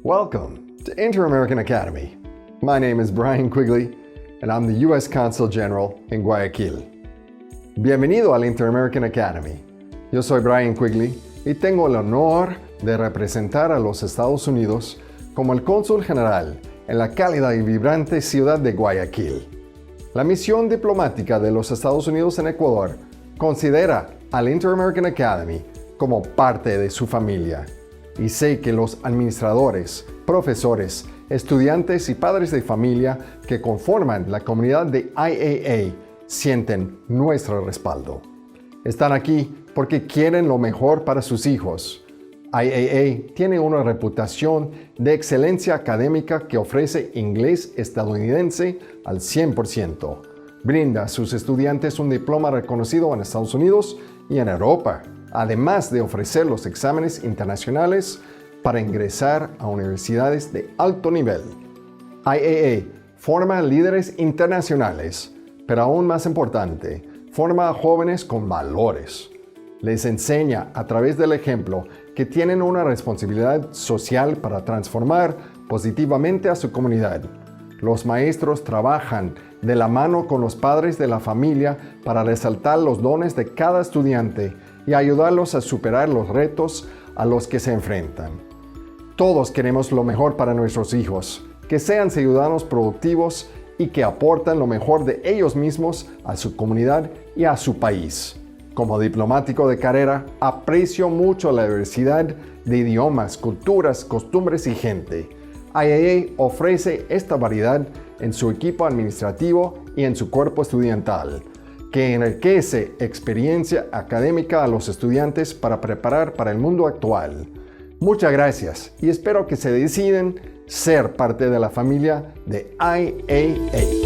Welcome to InterAmerican Academy. My name is Brian Quigley, and I'm the U.S. Consul General in Guayaquil. Bienvenido al InterAmerican Academy. Yo soy Brian Quigley y tengo el honor de representar a los Estados Unidos como el Cónsul General en la cálida y vibrante ciudad de Guayaquil. La misión diplomática de los Estados Unidos en Ecuador considera al InterAmerican Academy como parte de su familia. Y sé que los administradores, profesores, estudiantes y padres de familia que conforman la comunidad de IAA sienten nuestro respaldo. Están aquí porque quieren lo mejor para sus hijos. IAA tiene una reputación de excelencia académica que ofrece inglés estadounidense al 100%. Brinda a sus estudiantes un diploma reconocido en Estados Unidos y en Europa, además de ofrecer los exámenes internacionales para ingresar a universidades de alto nivel. IAA forma líderes internacionales, pero aún más importante, forma a jóvenes con valores. Les enseña a través del ejemplo que tienen una responsabilidad social para transformar positivamente a su comunidad. Los maestros trabajan de la mano con los padres de la familia para resaltar los dones de cada estudiante y ayudarlos a superar los retos a los que se enfrentan. Todos queremos lo mejor para nuestros hijos, que sean ciudadanos productivos y que aporten lo mejor de ellos mismos a su comunidad y a su país. Como diplomático de carrera, aprecio mucho la diversidad de idiomas, culturas, costumbres y gente. IAA ofrece esta variedad en su equipo administrativo y en su cuerpo estudiantal, que enriquece experiencia académica a los estudiantes para preparar para el mundo actual. Muchas gracias y espero que se deciden ser parte de la familia de IAA.